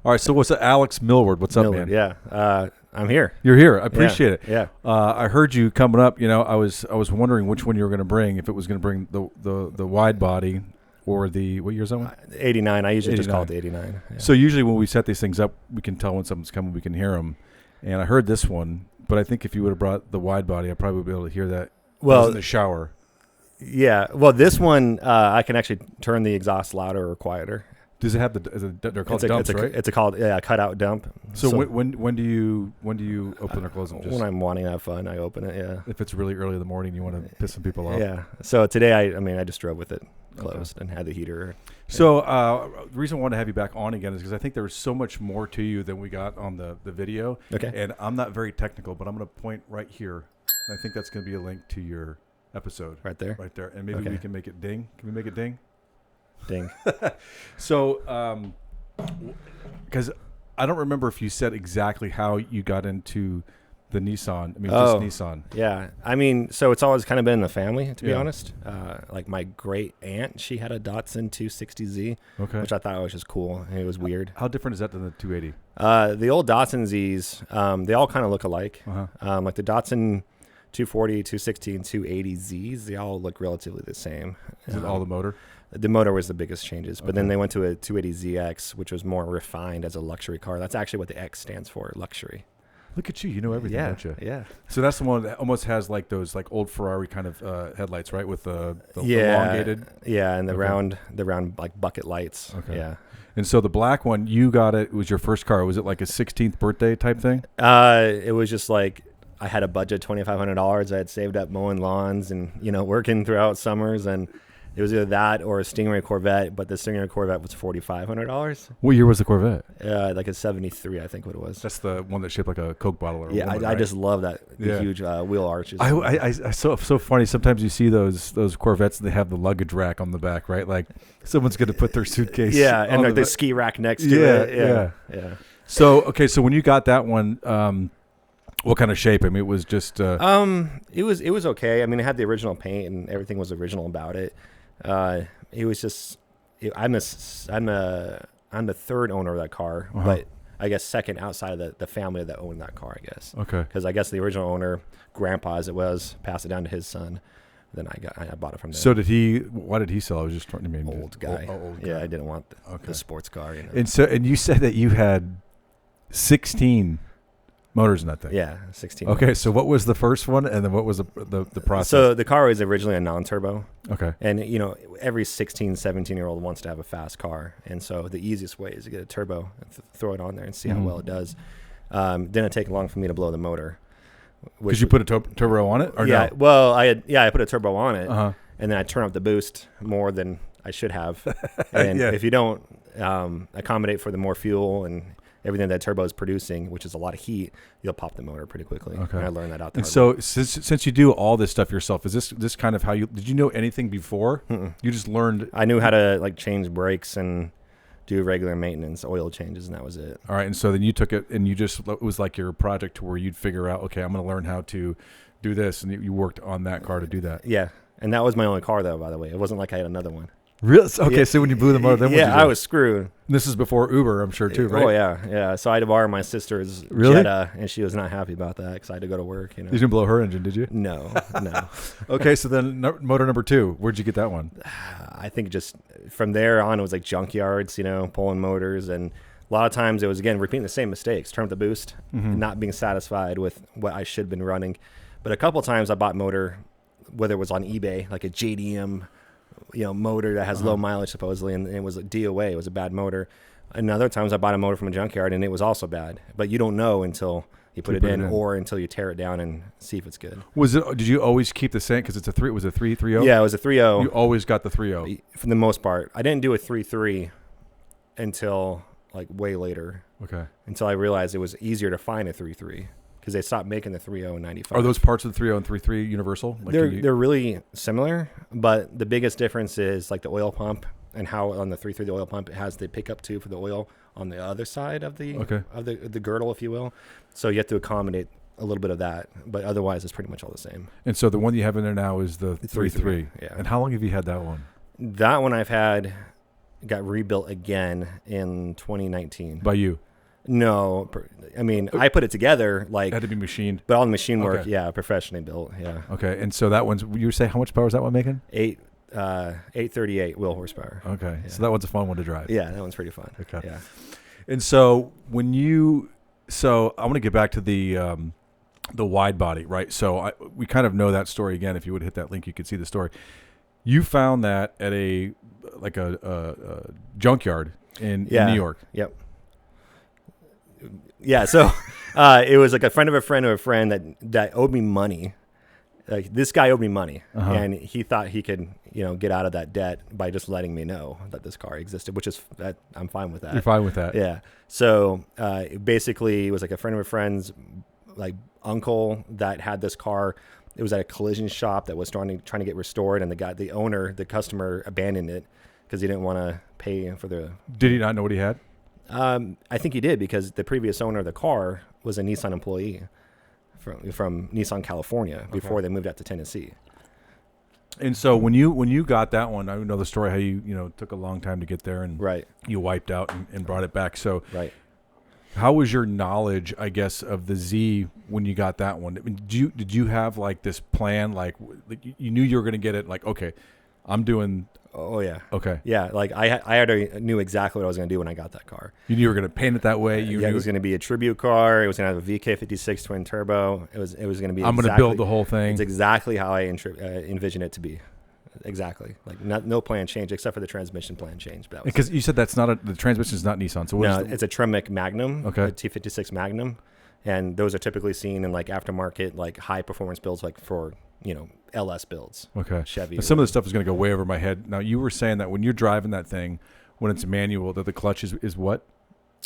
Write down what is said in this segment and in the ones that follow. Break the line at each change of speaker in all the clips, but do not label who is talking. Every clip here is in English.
All right, so what's up, Alex Millward? What's up,
Millward,
man?
Yeah, I'm here.
You're here. I appreciate it.
Yeah.
I heard you coming up. You know, I was wondering which one you were going to bring. If it was going to bring the wide body or the, what year is that one?
89. I usually
89.
just call it the 89. Yeah.
So usually when we set these things up, we can tell when something's coming. We can hear them. And I heard this one, but I think if you would have brought the wide body, I probably would be able to hear that.
Well,
in the shower.
Yeah. Well, this one I can actually turn the exhaust louder or quieter.
Does it have they're called dumps, right?
It's a called cutout dump.
So when do you open or close them? Just
when I'm wanting to have fun, I open it. Yeah.
If it's really early in the morning, you want to piss some people off.
Yeah. So today I just drove with it closed and had the heater.
So the reason I want to have you back on again is because I think there was so much more to you than we got on the video.
Okay.
And I'm not very technical, but I'm going to point right here. And I think that's going to be a link to your episode.
Right there?
Right there. And maybe we can make it ding. Can we make it ding?
Ding.
So, because I don't remember if you said exactly how you got into the Nissan. I mean, just Nissan.
Yeah. I mean, so it's always kind of been in the family, to be honest. Like my great aunt, she had a Datsun 260Z, which I thought was just cool. And it was weird.
How different is that than the 280?
The old Datsun Zs, they all kind of look alike. Like the Datsun 240, 260, and 280Zs, they all look relatively the same.
Is it all the motor?
The motor was the biggest changes, but then they went to a 280ZX, which was more refined as a luxury car. That's actually what the X stands for, luxury.
Look at you. You know everything, don't you?
Yeah.
So that's the one that almost has like those like old Ferrari kind of headlights, right? With the elongated.
Yeah, and the round like bucket lights. Okay. Yeah.
And so the black one, you got it was your first car. Was it like a 16th birthday type thing?
It was just like I had a budget $2,500. I had saved up mowing lawns and working throughout summers, and it was either that or a Stingray Corvette, but the Stingray Corvette was $4,500.
What year was the Corvette?
Like a 73, I think what it was.
That's the one that shaped like a Coke bottle. Or
yeah, I just love that huge wheel arches.
I so funny. Sometimes you see those Corvettes and they have the luggage rack on the back, right? Like someone's going to put their suitcase.
Yeah, and like the ski rack next to it. Yeah.
So when you got that one, what kind of shape? I mean, it was just.
It was okay. I mean, it had the original paint and everything was original about it. It was just, I'm the third owner of that car, but I guess second outside of the family that owned that car, I guess.
Okay.
Because I guess the original owner, grandpa as it was, passed it down to his son. Then I bought it from there.
So why did he sell? I was just trying to mean
old guy. Old guy. Yeah, I didn't want the sports car.
And you said that you had 16 motors in that thing.
Yeah, 16.
Okay,
motors.
so what was the first one, and then what was the process?
So the car was originally a non-turbo.
Okay.
And every 16, 17-year-old wants to have a fast car, and so the easiest way is to get a turbo and throw it on there and see how well it does. Didn't take long for me to blow the motor.
Because you put a turbo on it, or
yeah?
No?
Well, I put a turbo on it, and then I turned up the boost more than I should have. And if you don't accommodate for the more fuel and everything that turbo is producing, which is a lot of heat, you'll pop the motor pretty quickly. Okay. And I learned that out there.
And so since you do all this stuff yourself, is this kind of how did you know anything before? You just learned?
I knew how to like change brakes and do regular maintenance, oil changes, and that was it.
All right. And so then you took it and it was like your project to where you'd figure out, okay, I'm going to learn how to do this. And you worked on that car to do that.
Yeah. And that was my only car though, by the way. It wasn't like I had another one.
Really? Okay, so when you blew the motor, then what did you do?
I was screwed.
This is before Uber, I'm sure, too, right?
Oh, yeah. So I had to borrow my sister's Jetta, and she was not happy about that because I had to go to work. You
didn't blow her engine, did you?
No.
Okay, so then motor number 2, where'd you get that one?
I think just from there on, it was like junkyards, pulling motors. And a lot of times it was, again, repeating the same mistakes, turn up the boost, not being satisfied with what I should have been running. But a couple of times I bought motor, whether it was on eBay, like a JDM motor that has low mileage supposedly, and it was a DOA. It was a bad motor. And other times I bought a motor from a junkyard and it was also bad. But you don't know until you put it in or until you tear it down and see if it's good.
Did you always keep the same? Because it's was it 3.30?
Yeah, it was a 3.0.
You always got the 3.0
for the most part. I didn't do a 3.3 until like way later.
Okay.
Until I realized it was easier to find a 3.3. Because they stopped making the 3.0 in 95.
Are those parts of the 3.0 and 3.3 universal? Like
they're really similar, but the biggest difference is like the oil pump and how on the 3.3 the oil pump it has the pickup tube for the oil on the other side of the the girdle, if you will. So you have to accommodate a little bit of that, but otherwise it's pretty much all the same.
And so the one you have in there now is the 3.3.
Yeah.
And how long have you had that one?
That one I've had got rebuilt again in 2019.
By you?
No, I mean, I put it together
It had to be machined.
but all the machine work,
Okay.
yeah, professionally built, yeah.
Okay, and so that one's, you say how much power is that one making?
838 wheel horsepower.
Okay,
Yeah.
so that one's a fun one to drive.
Yeah, that one's pretty fun.
Okay.
Yeah.
And so so I want to get back to the wide body, right? So we kind of know that story again. If you would hit that link, you could see the story. You found that at a junkyard in New York.
Yep. Yeah, so it was like a friend of a friend of a friend that owed me money. Like this guy owed me money, and he thought he could, get out of that debt by just letting me know that this car existed, which is I'm fine with that.
You're fine with that.
Yeah. So basically, it was like a friend of a friend's like uncle that had this car. It was at a collision shop that was trying to get restored, and the customer abandoned it because he didn't want to pay for the.
Did he not know what he had?
I think he did because the previous owner of the car was a Nissan employee from Nissan, California, before they moved out to Tennessee.
And so when you got that one, I know the story how you took a long time to get there and
Right.
you wiped out and brought it back. So
Right.
how was your knowledge, I guess, of the Z when you got that one? I mean, did you have like this plan, like you knew you were going to get it, like, okay, I'm doing.
Oh yeah.
Okay.
Yeah, like I already knew exactly what I was going to do when I got that car.
You knew you were going to paint it that way.
It was going to be a tribute car. It was going to have a VK56 twin turbo. It was going to be.
I'm going to build the whole thing.
It's exactly how I envision it to be. Exactly. Like no plan change except for the transmission plan change.
Because you said the transmission is not Nissan. So
it's a Tremec Magnum.
Okay.
A T56 Magnum, and those are typically seen in like aftermarket, like high performance builds, like for LS builds.
Okay.
Chevy.
Now, some of the stuff is going to go way over my head. Now you were saying that when you're driving that thing, when it's manual, that the clutch is what?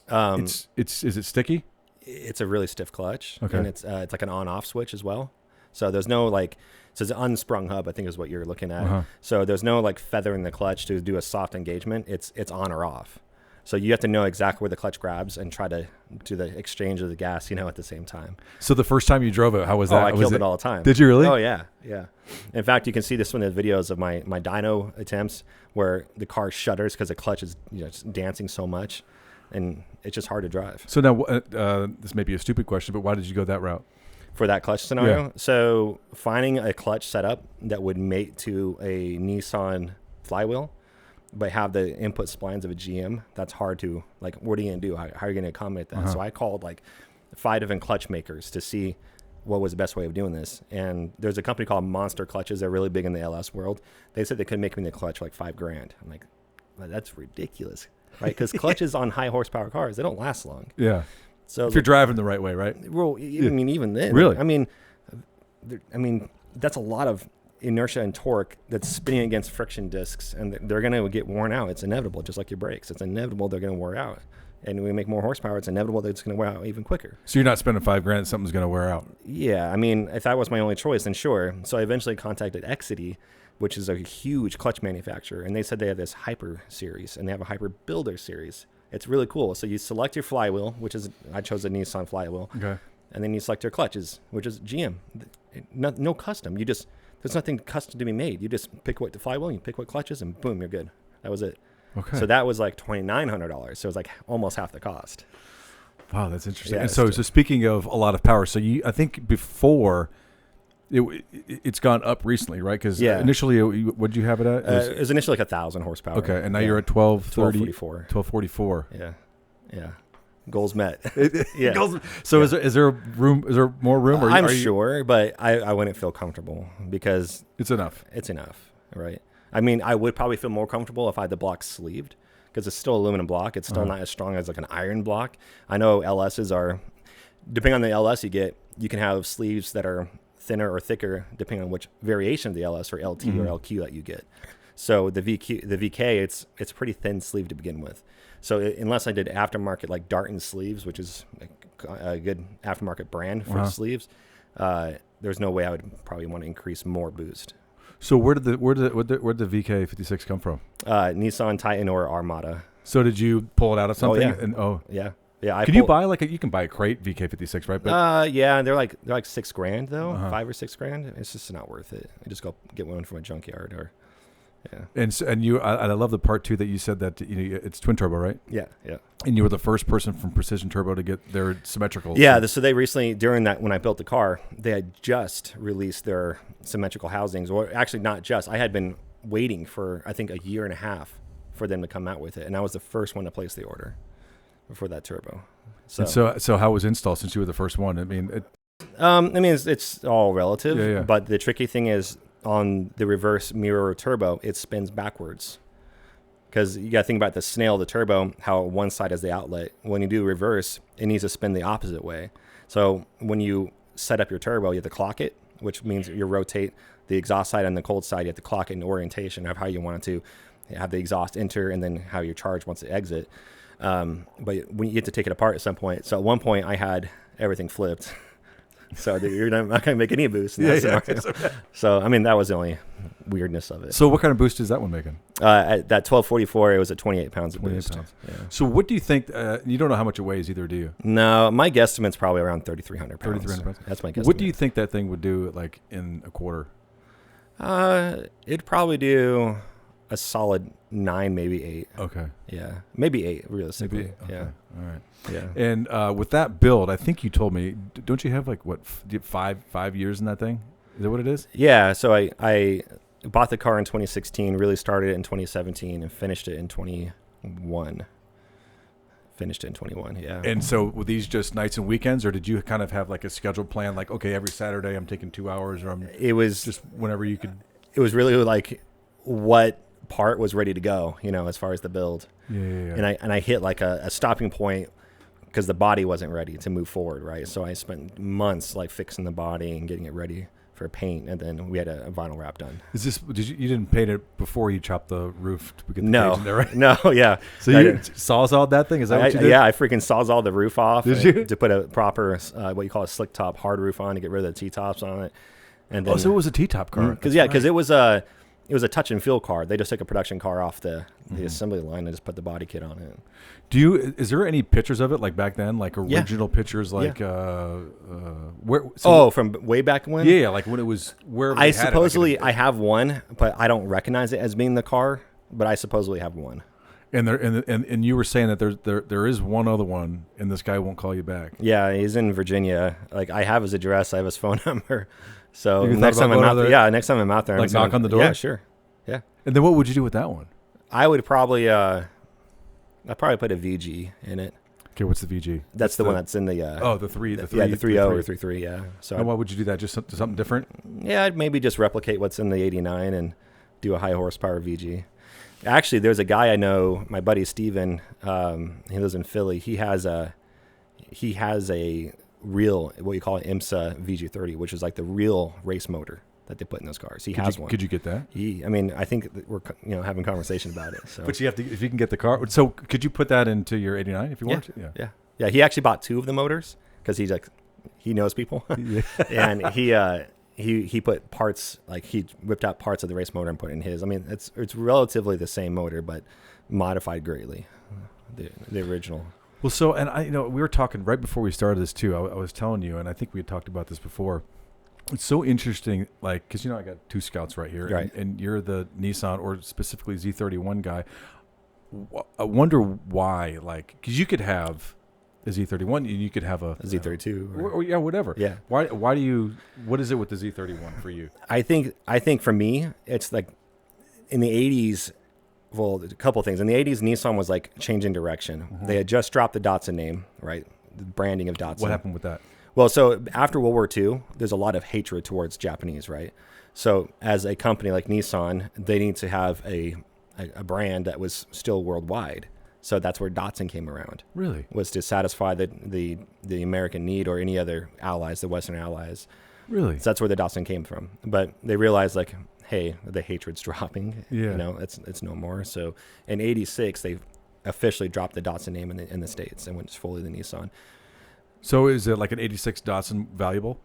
Is it sticky?
It's a really stiff clutch.
Okay.
And it's like an on-off switch as well. So there's no so it's an unsprung hub, I think is what you're looking at. So there's no like feather in the clutch to do a soft engagement. It's on or off. So you have to know exactly where the clutch grabs and try to do the exchange of the gas, at the same time.
So the first time you drove it, how was that?
I killed it all the time.
Did you really?
Oh yeah, yeah. In fact, you can see this one in the videos of my dyno attempts where the car shudders because the clutch is just dancing so much, and it's just hard to drive.
So now this may be a stupid question, but why did you go that route?
For that clutch scenario?
Yeah.
So finding a clutch setup that would mate to a Nissan flywheel, but have the input splines of a GM, that's hard to, like, what are you going to do? How are you going to accommodate that? So I called like 5 different clutch makers to see what was the best way of doing this. And there's a company called Monster Clutches. They're really big in the LS world. They said they could make me the clutch for like $5,000. I'm like, well, that's ridiculous, right? Because clutches on high horsepower cars, they don't last long.
Yeah.
So
if you're driving the right way, right?
Well, I mean, even then,
really,
I mean, that's a lot of inertia and torque that's spinning against friction discs, and they're going to get worn out. It's inevitable, just like your brakes. It's inevitable they're going to wear out. And when we make more horsepower, it's inevitable that it's going to wear out even quicker.
So you're not spending $5,000; something's going to wear out.
Yeah, I mean, if that was my only choice, then sure. So I eventually contacted Exity, which is a huge clutch manufacturer, and they said they have this Hyper series, and they have a Hyper Builder series. It's really cool. So you select your flywheel, I chose a Nissan flywheel.
Okay.
And then you select your clutches, which is GM. No custom. There's nothing custom to be made. You just pick what the flywheel, you pick what clutches, and boom, you're good. That was it.
Okay.
So that was like $2,900. So it was like almost half the cost.
Wow, that's interesting.
Yeah,
and so speaking of a lot of power, so I think before it's gone up recently, right? Because initially, what did you have it at?
It was initially like 1,000 horsepower.
Okay, and now you're at 1244.
1244. Yeah. Goals met.
Yeah. So is there room? Is there more room?
I'm sure, but I wouldn't feel comfortable because
it's enough.
It's enough, right? I mean, I would probably feel more comfortable if I had the block sleeved because it's still aluminum block. It's still not as strong as like an iron block. I know LSs are, depending on the LS you get, you can have sleeves that are thinner or thicker depending on which variation of the LS or LT or LQ that you get. So the VK, it's pretty thin sleeve to begin with. So unless I did aftermarket like Darton sleeves, which is a good aftermarket brand for sleeves, there's no way I would probably want to increase more boost.
So where did the VK56 come from?
Nissan Titan or Armada.
So did you pull it out of something?
Yeah.
Can you buy you can buy a crate VK56, right?
But, yeah, they're like $6,000 though, $5,000 or $6,000. It's just not worth it. I just go get one from a junkyard or, Yeah.
And you, I love the part too that you said that it's twin turbo, right?
Yeah.
And you were the first person from Precision Turbo to get their symmetrical.
Yeah. So they recently, during that, when I built the car, they had just released their symmetrical housings, or actually not just. I had been waiting for, I think, a year and a half for them to come out with it, and I was the first one to place the order for that turbo.
So how was install since you were the first one? I mean,
it's all relative,
Yeah.
but the tricky thing is on the reverse mirror turbo, it spins backwards. Because you got to think about the snail of the turbo, how one side has the outlet. When you do reverse, it needs to spin the opposite way. So when you set up your turbo, you have to clock it, which means you rotate the exhaust side and the cold side. You have to clock it in orientation of how you want it to have the exhaust enter and then how your charge wants to exit. But when you get to take it apart at some point. So at one point I had everything flipped. So you're not going to make any boost in that scenario. So, I mean, that was the only weirdness of it.
So what kind of boost is that one making?
At that 1244, it was at 28 pounds of
28
boost.
pounds.
Yeah.
So what do you think, you don't know how much it weighs either, do you?
No, my guesstimate's probably around 3,300 pounds.
3,300 pounds?
That's my guesstimate.
What do you think that thing would do like in a quarter?
It'd probably do a solid 9, maybe 8.
Okay.
Yeah. Maybe 8, realistically.
Maybe 8. Okay.
Yeah.
All right.
Yeah.
And with that build, I think you told me, don't you have like, what, 5 years in that thing? Is that what it is?
Yeah. So I bought the car in 2016, really started it in 2017, and finished it in 21. Yeah.
And so were these just nights and weekends, or did you kind of have like a scheduled plan? Like, okay, every Saturday I'm taking 2 hours, or
it was
just whenever you could.
It was really like what part was ready to go, as far as the build.
Yeah.
And I hit like a stopping point because the body wasn't ready to move forward, right? So I spent months like fixing the body and getting it ready for paint, and then we had a vinyl wrap done.
Is this? You didn't paint it before you chopped the roof to get the
no
cage in there, right?
No, yeah.
So you sawzalled that thing? Is that what you did?
Yeah, I freaking sawzalled the roof off.
Did you?
To put a proper what you call a slick top hard roof on to get rid of the T-tops on it. And then,
so it was a T-top car.
Because it was a touch and feel car. They just took a production car off the assembly line and just put the body kit on it.
Is there any pictures of it like back then, like original pictures, like where?
From way back when?
Yeah, like when it was where
I supposedly I have one, but I don't recognize it as being the car. But I supposedly have one.
And you were saying that there is one other one, and this guy won't call you back.
Yeah, he's in Virginia. Like I have his address, I have his phone number. So
next time I'm
out there,
like knock on the door.
Yeah, sure. Yeah.
And then what would you do with that one?
I would probably I'd probably put a VG in it.
Okay, what's the VG?
That's the one that's in the
the 3
the 3.0 or 3.3, yeah. So
and why would you do that? Just something different?
Yeah, I'd maybe just replicate what's in the 89 and do a high horsepower VG. Actually, there's a guy I know, my buddy Steven, he lives in Philly. He has a real, what you call an IMSA VG30, which is like the real race motor that they put in those cars. He has one.
Could you get that?
I think that we're having having about it. So.
But you have to, if you can get the car. So could you put that into your 89 if you want to?
Yeah. He actually bought 2 of the motors because he's like, he knows people. And he put parts, like he whipped out parts of the race motor and put it in his. I mean, it's relatively the same motor, but modified greatly, the original.
Well, so, and we were talking right before we started this too. I was telling you, and I think we had talked about this before. It's so interesting, like, because I got 2 Scouts right here,
right.
And you're the Nissan or specifically Z31 guy. I wonder why, like, because you could have a Z31, and you could have a
Z32,
or whatever.
Yeah.
Why do you? What is it with the Z31 for you?
I think for me, it's like in the 80s. Well, a couple of things. In the 80s, Nissan was like changing direction. Mm-hmm. They had just dropped the Datsun name, right? The branding of Datsun.
What happened with that?
Well, so after World War II, there's a lot of hatred towards Japanese, right? So as a company like Nissan, they need to have a brand that was still worldwide. So that's where Datsun came around.
Really?
Was to satisfy the American need or any other allies, the Western allies.
Really?
So that's where the Datsun came from. But they realized, like, hey, the hatred's dropping.
Yeah.
It's no more. So in '86, they officially dropped the Datsun name in the States and went fully the Nissan.
So is it like an '86 Datsun valuable?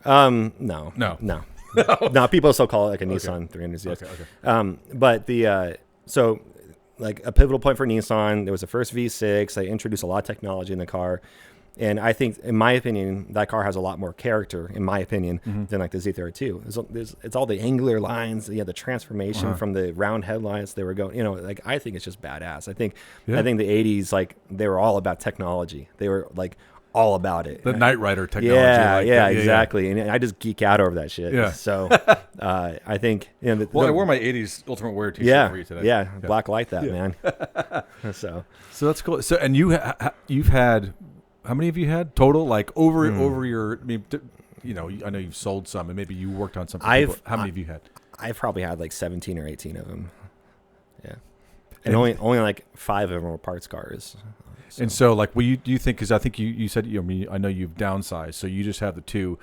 No. No, people still call it like a Nissan 300. Yes.
Okay.
But so like a pivotal point for Nissan, there was the first V6. They introduced a lot of technology in the car. And I think, in my opinion, that car has a lot more character, in my opinion, than like the Z32. It's all the angular lines, the transformation from the round headlights they were going. Like I think it's just badass. I think the '80s, like they were all about technology. They were like all about it.
The Knight Rider technology.
Yeah, exactly. And I just geek out over that shit.
Yeah.
So I think.
I wore my '80s Ultimate Warrior T-shirt for you today.
Yeah, black light that man. So
that's cool. So and you've had. How many have you had total? Like over your, I mean, I know you've sold some, and maybe you worked on something. How many have you had?
I've probably had like 17 or 18 of them. Yeah, and only like 5 of them were parts cars. So.
And so, like, do you think? Because I think you said, I know you've downsized, so you just have the 2.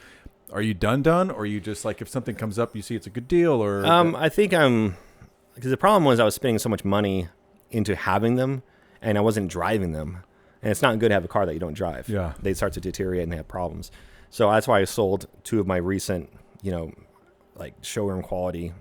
Are you done, or are you just like, if something comes up, you see it's a good deal, or?
I think because the problem was I was spending so much money into having them, and I wasn't driving them. And it's not good to have a car that you don't drive.
Yeah.
They start to deteriorate and they have problems. So that's why I sold 2 of my recent, like showroom quality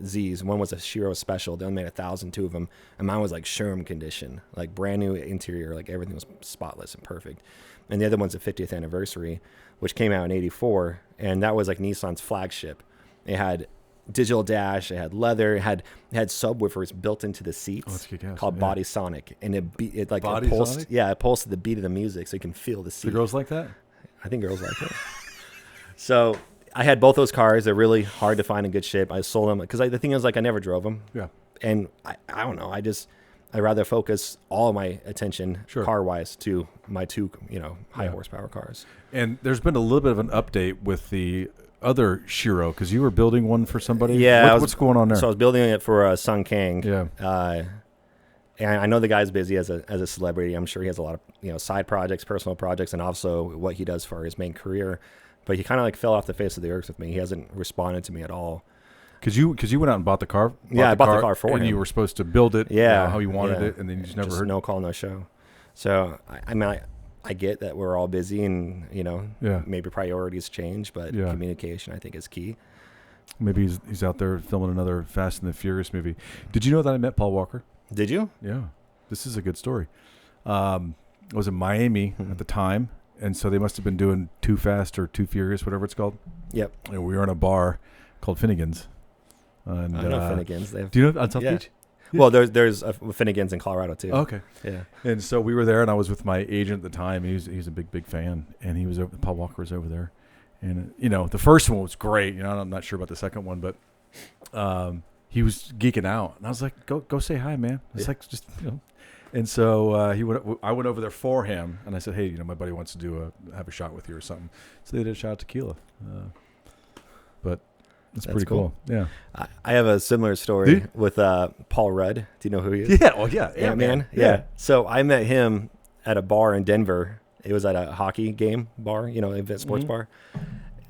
Zs. One was a Shiro Special. They only made 1,000, 2 of them. And mine was like showroom condition, like brand new interior, like everything was spotless and perfect. And the other one's a 50th anniversary, which came out in '84. And that was like Nissan's flagship. It had digital dash, it had leather, it had subwoofers built into the seats called Body Sonic, and it like
Body
pulsed,
Sonic?
It pulsed to the beat of the music, so you can feel the seat.
The girls like that?
I think girls like it. So I had both those cars. They're really hard to find in good shape. I sold them because the thing is, like, I never drove them.
Yeah.
And I don't know. I'd rather focus all of my attention car wise to my 2 high horsepower cars.
And there's been a little bit of an update with the other Shiro, because you were building one for somebody.
Yeah,
what's going on there?
So I was building it for Sun Kang.
Yeah.
And I know the guy's busy as a celebrity. I'm sure he has a lot of side projects, personal projects, and also what he does for his main career. But he kind of like fell off the face of the earth with me. He hasn't responded to me at all.
Because you went out and bought the car.
I bought the car for him.
And you were supposed to build it. How you wanted it, and then you just never heard.
No call, no show. So I get that we're all busy, and maybe priorities change, but communication I think is key. Maybe
he's out there filming another Fast and the Furious movie. Did you know that I met Paul Walker?
Did you?
Yeah, this is a good story. I was in Miami at the time, and so they must have been doing Too Fast or Too Furious, whatever it's called.
Yep.
And we were in a bar called Finnegan's. And,
I know Finnegan's.
Do you know on South Beach?
Yeah. Well, there's a Finnegan's in Colorado too.
Oh, okay.
Yeah.
And so we were there, and I was with my agent at the time. He's a big fan, and he was over. Paul Walker was over there, and the first one was great. I'm not sure about the second one, but he was geeking out, and I was like, "Go say hi, man." It's like just And so I went over there for him, and I said, "Hey, my buddy wants to have a shot with you or something." So they did a shot of tequila, but. That's pretty cool. Yeah.
I have a similar story with Paul Rudd. Do you know who he is?
Yeah. Well, yeah.
Ant-Man. Yeah. So I met him at a bar in Denver. It was at a hockey game bar, event sports bar.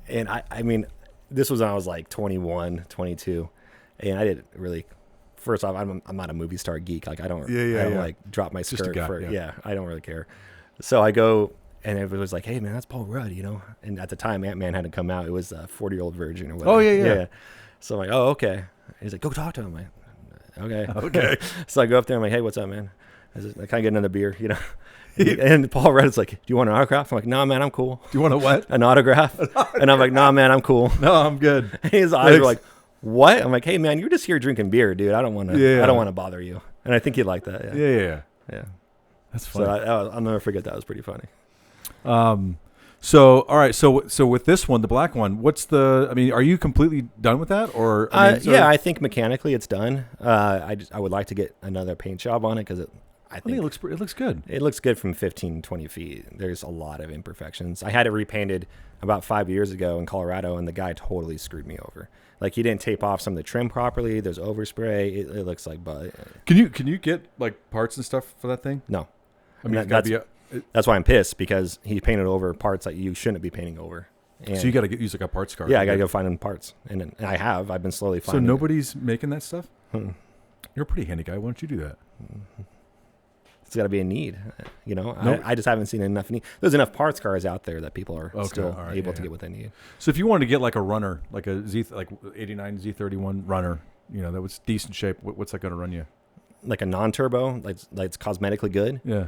And I mean, this was when I was like 21, 22. And I didn't really, first off, I'm not a movie star geek. Like I don't like drop my skirt I don't really care. So I go, and everybody was like, "Hey, man, that's Paul Rudd," And at the time, Ant-Man hadn't come out. It was a 40-Year-Old Virgin or whatever.
Oh, yeah.
So I'm like, "Oh, okay." He's like, "Go talk to him." I'm like, "Okay." So I go up there. I'm like, "Hey, what's up, man?" I kind of get another beer, And Paul Rudd's like, "Do you want an autograph?" I'm like, "No, man, I'm cool."
Do you want a what?
An autograph. And I'm like, "No, man, I'm cool."
No, I'm good.
And his eyes were like, "What?" I'm like, "Hey, man, you're just here drinking beer, dude. I don't want to. I don't want to bother you." And I think he liked that.
Yeah. That's funny.
So I'll never forget that. It was pretty funny.
So all right. So with this one, the black one, are you completely done with that, or?
I think mechanically it's done. I would like to get another paint job on it because I think
it looks good.
It looks good from 15, 20 feet. There's a lot of imperfections. I had it repainted about 5 years ago in Colorado, and the guy totally screwed me over. Like he didn't tape off some of the trim properly. There's overspray. It looks like butt.
Can you get like parts and stuff for that thing?
No.
I mean,
that's why I'm pissed, because he painted over parts that you shouldn't be painting over. And
so you got to use like a parts car.
Yeah, I got to go find them parts, and I've been slowly finding.
So nobody's making that stuff. You're a pretty handy guy. Why don't you do that?
It's got to be a need, I just haven't seen enough need. There's enough parts cars out there that people are still able to get what they need.
So if you wanted to get like a runner, like a '89 Z31 runner, that was decent shape, what's that going to run you?
Like a non-turbo, like it's cosmetically good.
Yeah.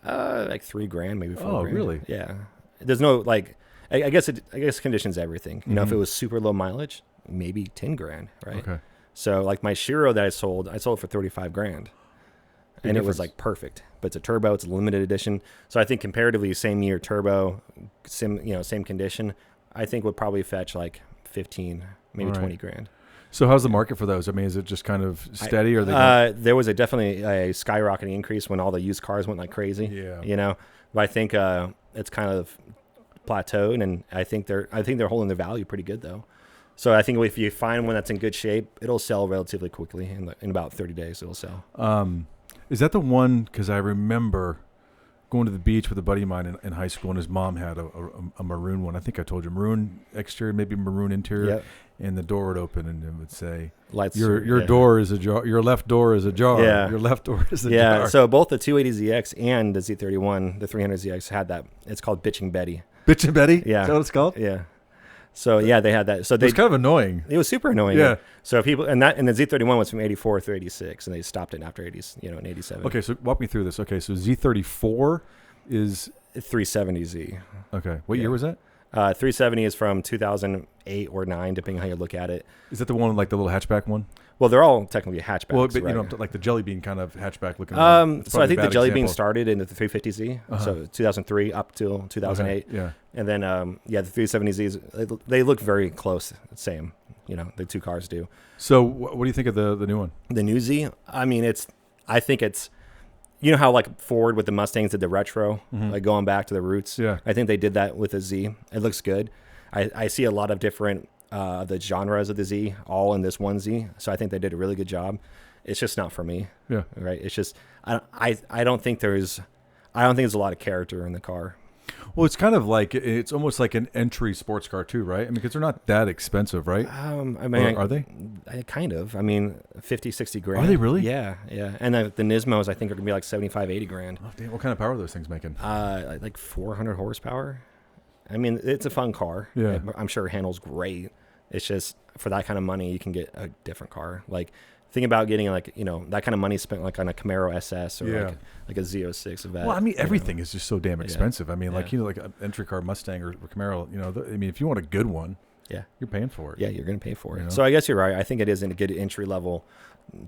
Like $3,000, maybe $4,000.
Oh, really?
Yeah. There's no like. I guess conditions everything. You know, if it was super low mileage, maybe $10,000, right?
Okay.
So like my Shiro that I sold for $35,000, and it was like perfect. But it's a turbo, it's a limited edition. So I think comparatively, same year turbo, same condition, I think would probably fetch like 15, maybe $20,000.
So how's the market for those? I mean, is it just kind of steady, or they?
There was definitely a skyrocketing increase when all the used cars went like crazy.
Yeah.
You know, but I think it's kind of plateaued, and I think they're holding their value pretty good though. So I think if you find one that's in good shape, it'll sell relatively quickly. In about 30 days, it'll sell.
Is that the one? Because I remember going to the beach with a buddy of mine in high school, and his mom had a maroon one. I think I told you, maroon exterior, maybe maroon interior.
Yep.
And the door would open, and it would say,
Lights,
your door is ajar. Your left door is ajar.
Yeah.
Your left door is ajar.
Yeah. So both the 280ZX and the Z31, the 300ZX had that. It's called Bitchin' Betty.
Bitchin' Betty?
Yeah.
Is that what it's called?
Yeah. So yeah, they had that. So
It's kind of annoying.
It was super annoying.
Yeah.
So people and the Z31 was from 84 through 86, and they stopped it after 80, in 87.
Okay, so walk me through this. Okay, so Z34 is
370Z.
okay. What year was that?
370 is from 2008 or 9, depending on how you look at it.
Is that the one like the little hatchback one?
Well, they're all technically hatchbacks.
Well, but
right?
you know, like the Jelly Bean kind of hatchback looking.
So I think the Jelly Bean started in the 350Z, so 2003 up till 2008.
Okay, yeah.
And then the 370Zs, they look very close, same. You know, the two cars do.
So what do you think of the new one?
The new Z, I mean, I think it's, you know how like Ford with the Mustangs did the retro, like going back to the roots.
Yeah.
I think they did that with the Z. It looks good. I see a lot of different the genres of the Z all in this one Z. So I think they did a really good job. It's just not for me.
Yeah.
Right. It's just I don't think there's a lot of character in the car.
Well, it's kind of like it's almost like an entry sports car too, right? I mean, because they're not that expensive, right?
I mean,
or are they?
Kind of. I mean, 50, 60 grand.
Are they really?
Yeah, yeah. And the Nismos, I think, are gonna be like 75, 80 grand.
Oh, damn, what kind of power are those things making?
Like 400 horsepower. I mean, it's a fun car.
Yeah.
I'm sure it handles great. It's just for that kind of money, you can get a different car. Like, think about getting like, you know, that kind of money spent like on a Camaro SS or like a Z06 Evette.
Well, I mean, everything is just so damn expensive. I mean, like,
Yeah.
you know, like an entry car Mustang or Camaro, you know, I mean, if you want a good one,
yeah,
you're paying for it.
Yeah, you're going to pay for it.
You know?
So I guess you're right. I think it is a good entry level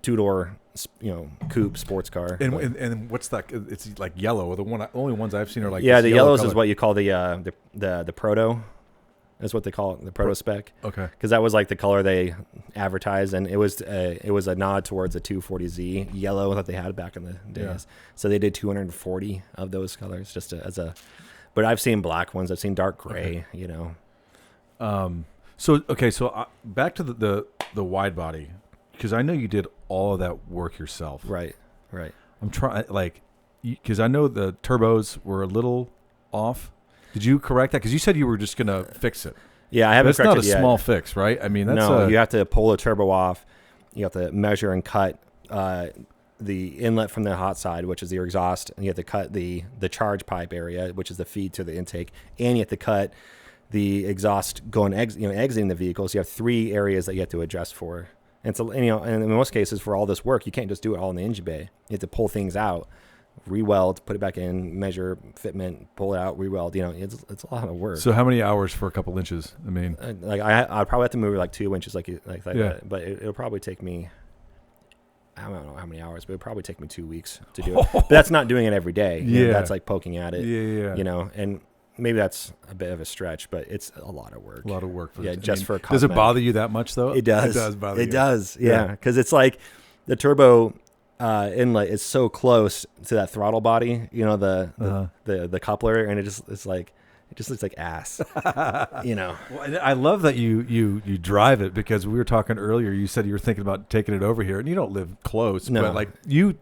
two-door, you know, coupe sports car.
And what's that? It's like yellow. The only ones I've seen are like
the yellows
color.
is what you call the proto. That's what they call it, the proto spec.
Okay.
Because that was like the color they advertised, and it was a nod towards the 240Z yellow that they had back in the days.
Yeah.
So they did 240 of those colors just but I've seen black ones. I've seen dark gray. Okay. You know.
So back to the wide body, because I know you did all of that work yourself.
Right.
I'm trying because I know the turbos were a little off. Did you correct that? Because you said you were just gonna fix it.
Yeah, I haven't corrected
it. That's not a small fix, right? I mean, that's
you have to pull the turbo off. You have to measure and cut the inlet from the hot side, which is your exhaust, and you have to cut the charge pipe area, which is the feed to the intake, and you have to cut the exhaust exiting the vehicle. So you have 3 areas that you have to adjust for. And so, and in most cases, for all this work, you can't just do it all in the engine bay. You have to pull things out, re-weld, put it back in, measure fitment, pull it out, re-weld. You know, it's a lot of work.
So how many hours for a couple inches? I mean,
I'd probably have to move like 2 inches, like
yeah.
that. But it'll probably take me, I don't know how many hours, but it'll probably take me 2 weeks to do it. But that's not doing it every day.
Yeah,
that's like poking at it.
Yeah.
You know, and maybe that's a bit of a stretch, but it's a lot of work.
A lot of work.
For a cosmetic.
Does it bother you that much though?
It does.
It does bother you.
It does. Yeah, because it's like the turbo inlet is so close to that throttle body. You know, the coupler, and it just looks like ass. You know.
Well, I love that you drive it, because we were talking earlier. You said you were thinking about taking it over here, and you don't live close.
No.
But like you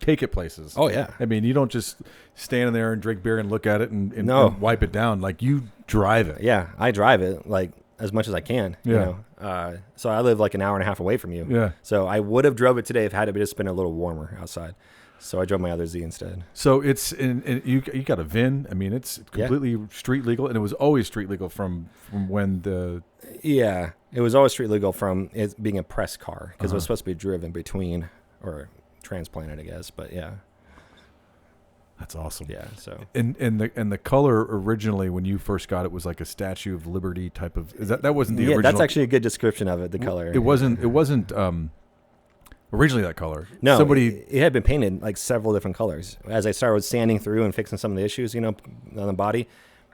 take it places.
Oh yeah.
I mean, you don't just stand in there and drink beer and look at it and wipe it down. Like, you drive it.
Yeah, I drive it like as much as I can.
Yeah.
You know? So I live like an hour and a half away from you.
Yeah.
So I would have drove it today if had it just been a little warmer outside. So I drove my other Z instead.
So it's you got a VIN. I mean, it's completely street legal, and it was always street legal from when the.
Yeah, it was always street legal from it being a press car, because it was supposed to be driven between or transplanted, I guess. But yeah.
That's awesome.
Yeah. So
And the color originally when you first got it was like a Statue of Liberty type of. That wasn't the original?
That's actually a good description of it. The color.
It wasn't originally that color.
No,
somebody.
It had been painted like several different colors. As I started sanding through and fixing some of the issues, on the body,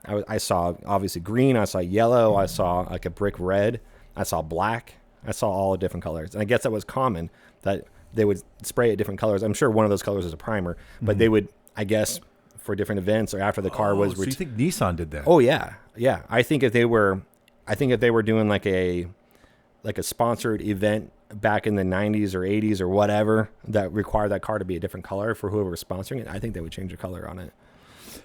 I saw obviously green. I saw yellow. I saw like a brick red. I saw black. I saw all the different colors. And I guess that was common that they would spray it different colors. I'm sure one of those colors is a primer, but they would, I guess, for different events or after the car was.
So you think Nissan did that?
Oh yeah, yeah. I think if they were doing like a sponsored event back in the 90s or 80s or whatever that required that car to be a different color for whoever was sponsoring it, I think they would change the color on it.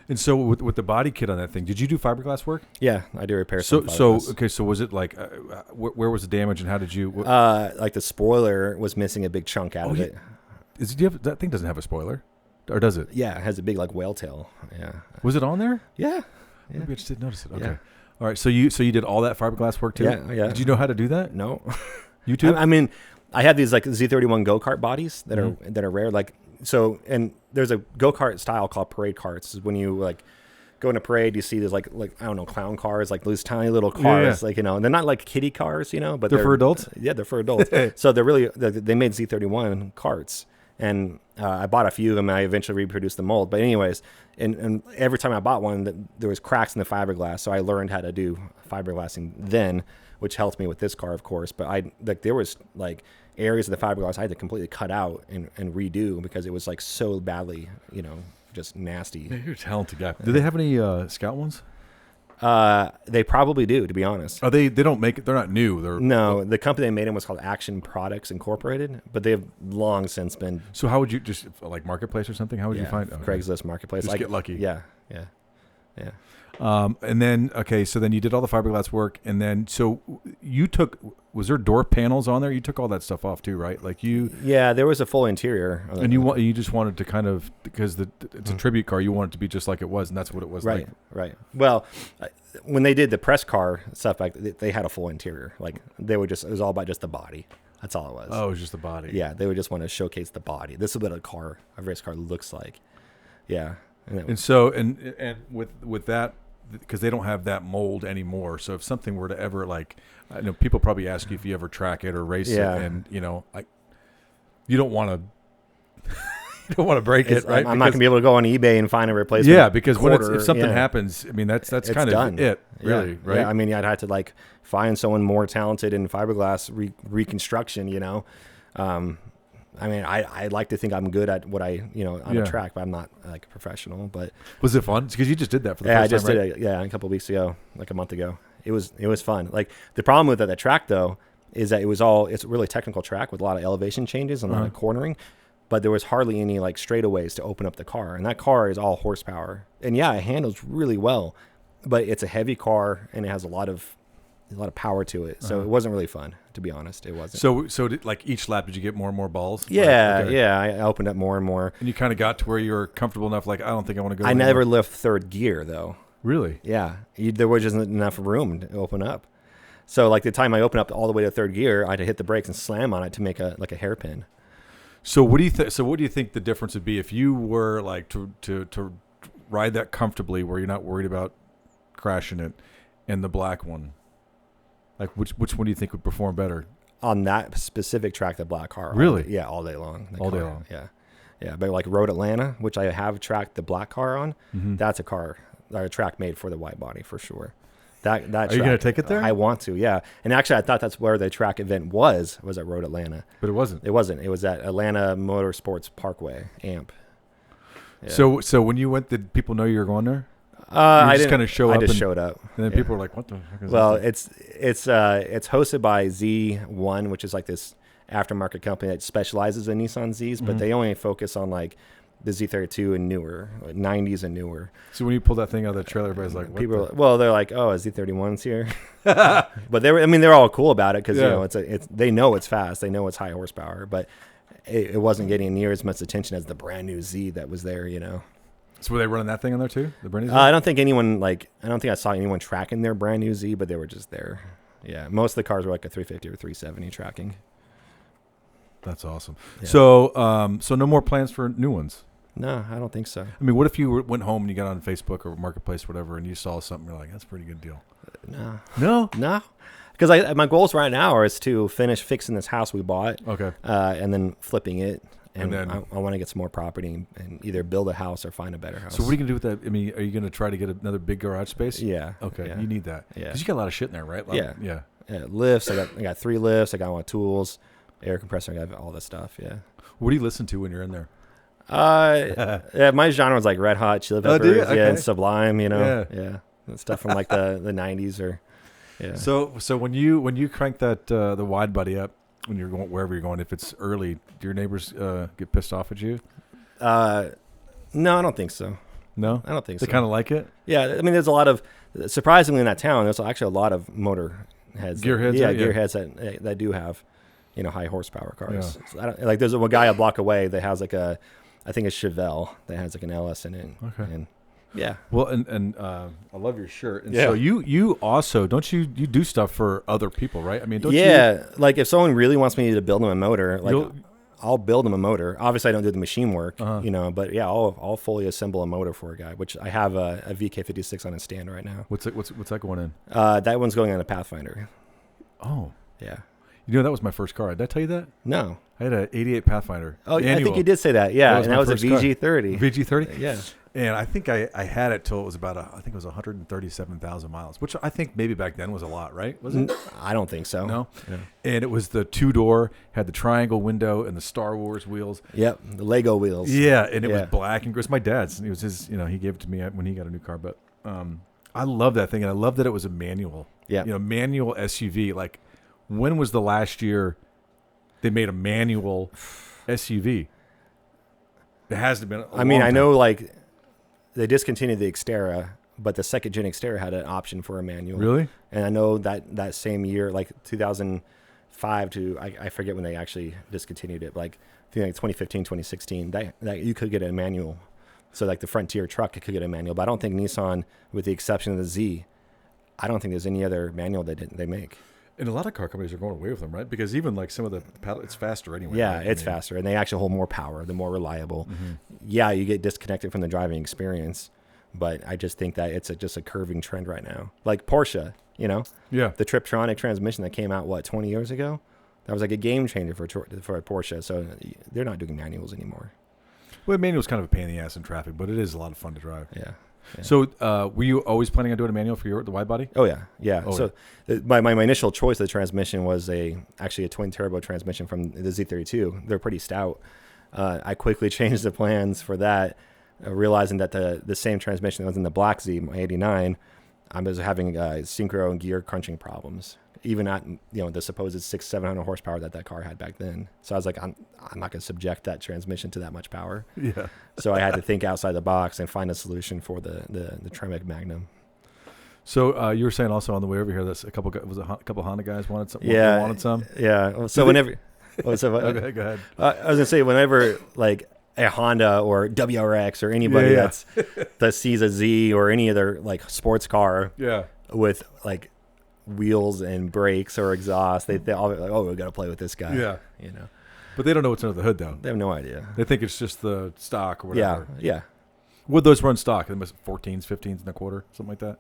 And so with the body kit on that thing, did you do fiberglass work?
Yeah, I do repair
So
some fiberglass.
okay, so was it like where was the damage and how did you?
Like the spoiler was missing a big chunk out of it.
That thing doesn't have a spoiler, or does it?
Yeah, it has a big like whale tail. Yeah.
Was it on there?
Yeah.
Maybe I just didn't notice it. Okay.
Yeah.
All right. So you did all that fiberglass work too?
Yeah. Yeah.
Did you know how to do that?
No.
YouTube?
I mean, I have these like Z31 go-kart bodies that are rare. Like so, and there's a go-kart style called parade carts. Is when you like go in a parade, you see these like I don't know, clown cars, like these tiny little cars, like and they're not like kiddie cars, but
they're for adults.
Yeah, they're for adults. So they made Z31 carts, and I bought a few of them. And I eventually reproduced the mold, but anyways, and every time I bought one, there was cracks in the fiberglass, so I learned how to do fiberglassing then, which helped me with this car, of course. But there was like areas of the fiberglass I had to completely cut out and redo because it was like so badly, just nasty.
Yeah, you're a talented guy. Do they have any Scout ones?
They probably do, to be honest.
Oh, they don't make it. They're not new.
No, the company that made them was called Action Products Incorporated, but they've long since been.
So how would you just like Marketplace or something? How would you find
Craigslist Marketplace?
Just get lucky.
Yeah.
And then so then you did all the fiberglass work, and then so you was there door panels on there? You took all that stuff off too, right? Like you.
Yeah, there was a full interior.
And you just wanted to kind of because it's a tribute car, you want it to be just like it was, and that's what it was like.
Right. Well, when they did the press car stuff, like they had a full interior. Like it was all about just the body. That's all it was.
Oh, it was just the body.
Yeah, they would just want to showcase the body. This is what a race car looks like. Yeah.
And so with that, because they don't have that mold anymore. So if something were to ever I know people probably ask you if you ever track it or race it, and you don't want to. You don't want to break it, right?
I'm not gonna be able to go on eBay and find a replacement.
Yeah, because if something happens, I mean that's kind of
done.
It, really, right?
Yeah, I mean I'd have to find someone more talented in fiberglass reconstruction. I mean I like to think I'm good at what I on a track, but I'm not like a professional. But
was it fun? Because you just did that for the first time,
I just did it. Yeah, a couple of weeks ago, like a month ago. It was fun. Like the problem with that track though is that it's a really technical track with a lot of elevation changes and a lot of cornering. But there was hardly any straightaways to open up the car, and that car is all horsepower. And yeah, it handles really well, but it's a heavy car and it has a lot of power to it. So it wasn't really fun, to be honest. It wasn't.
So did, each lap, did you get more and more balls?
Yeah, yeah. I opened up more and more.
And you kind of got to where you were comfortable enough. I don't think I want to go.
I never left third gear though.
Really?
Yeah, there was just enough room to open up. So the time I opened up all the way to third gear, I had to hit the brakes and slam on it to make a hairpin.
So what do you think the difference would be if you were to ride that comfortably, where you're not worried about crashing it, and the black one? Which one do you think would perform better
on that specific track? The black car.
Really?
All day long.
All day long.
Yeah. But Road Atlanta, which I have tracked the black car on, that's a track made for the white body for sure. That
Are
track,
you going to take it there?
I want to, yeah. And actually, I thought that's where the track event was at Road Atlanta.
But it wasn't.
It wasn't. It was at Atlanta Motorsports Parkway, AMP.
Yeah. So when you went, did people know you were going there?
I
just kind of show up.
I just showed up.
And then people were like, "What the heck is that?"
Well, it's hosted by Z1, which is this aftermarket company that specializes in Nissan Zs, but they only focus on the Z32 and newer, 90s and newer.
So when you pull that thing out of the trailer, everybody's like, what
they're like, "Oh, a Z31's here." But they're all cool about it because they know it's fast, they know it's high horsepower, but it wasn't getting near as much attention as the brand new Z that was there.
So were they running that thing on there too? The brand new Z?
I don't think I saw anyone tracking their brand new Z, but they were just there. Yeah, most of the cars were a 350 or 370 tracking.
That's awesome. Yeah. So no more plans for new ones.
No, I don't think so.
I mean, what if you went home and you got on Facebook or Marketplace or whatever and you saw something, you're like, that's a pretty good deal?
No. Because my goals right now are to finish fixing this house we bought.
Okay.
And then flipping it. And
then
I want to get some more property and either build a house or find a better house.
So what are you going to do with that? I mean, are you going to try to get another big garage space?
Yeah.
Okay.
Yeah.
You need that.
Yeah.
Because you got a lot of shit in there, right?
Yeah.
Yeah.
Lifts. I got 3 lifts. I got one tools, air compressor. I got all this stuff. Yeah.
What do you listen to when you're in there?
Yeah, my genre is like Red Hot Chili Peppers.
do you? Okay.
And Sublime, you know.
Yeah.
And stuff from like the 90s or yeah.
So when you crank that the wide body up when you're going wherever you're going, if it's early, do your neighbors get pissed off at you?
No, I don't think so.
No?
I don't think
They
so.
kind of like it?
Yeah, I mean there's a lot of surprisingly in that town there's actually a lot of motor heads.
Gearheads?
Yeah,
Yeah.
gearheads that do have, high horsepower cars. So like there's a guy a block away that has like I think it's Chevelle that has like an LS in it.
Okay.
And yeah.
Well, and I love your shirt. And
Yeah.
so you also don't you do stuff for other people, right? I mean, don't you?
Yeah, like if someone really wants me to build them a motor, like
You'll-
I'll build them a motor. Obviously, I don't do the machine work,
Uh-huh.
but yeah, I'll fully assemble a motor for a guy. Which I have a VK56 on a stand right now.
What's that going in?
That one's going on a Pathfinder.
Oh,
Yeah.
you know that was my first car. Did I tell you that?
No.
I had a '88 Pathfinder.
Oh, I
annual.
think you did say that. Yeah,
That was
and
my
that was a
first car.
VG30.
VG30.
Yeah.
And I think I had it till it was about I think it was 137,000 miles, which I think maybe back then was a lot, right? Was it?
I don't think so.
No.
Yeah.
And it was the 2-door, had the triangle window and the Star Wars wheels.
Yep. The Lego wheels.
Yeah, and it
Yeah.
was black and gray. It's my dad's. It was his. He gave it to me when he got a new car. But I love that thing, and I love that it was a manual.
Yeah.
Manual SUV. Like, when was the last year they made a manual SUV? It hasn't been.
I mean, I know like they discontinued the Xterra, but the second gen Xterra had an option for a manual.
Really?
And I know that same year, like 2005 to I forget when they actually discontinued it. Like I think like 2015, 2016, that you could get a manual. So like the Frontier truck could get a manual, but I don't think Nissan, with the exception of the Z, I don't think there's any other manual they make.
And a lot of car companies are going away with them, right? Because even like some of the it's faster anyway.
Yeah,
right?
it's faster, and they actually hold more power. They're more reliable.
Mm-hmm.
Yeah, you get disconnected from the driving experience, but I just think that it's just a curving trend right now. Like Porsche,
Yeah.
the Triptronic transmission that came out 20 years ago, that was like a game changer for a Porsche. So they're not doing manuals anymore.
Well, manual's kind of a pain in the ass in traffic, but it is a lot of fun to drive.
Yeah. Yeah.
So, were you always planning on doing a manual for the wide body?
Oh yeah.
Oh,
So my initial choice of the transmission was actually a twin turbo transmission from the Z32. They're pretty stout. I quickly changed the plans for that, realizing that the same transmission that was in the Black Z, my 89, I was having synchro and gear crunching problems, even at the supposed 600-700 horsepower that car had back then. So I was like, I'm not going to subject that transmission to that much power.
Yeah.
So I had to think outside the box and find a solution for the Tremec Magnum.
So you were saying also on the way over here, that a couple Honda guys wanted some.
Yeah,
wanted some.
Yeah. So whenever,
Okay, go ahead.
I was gonna say whenever like a Honda or WRX or anybody
Yeah.
that sees a Z or any other like sports car
Yeah.
with like wheels and brakes or exhaust, they all like, oh, we got to play with this guy.
Yeah.
You know,
But they don't know what's under the hood, though.
they have no idea.
They think it's just the stock or
Yeah.
whatever.
Yeah.
Would those run stock? They must 14s, 15s in the quarter, something like that.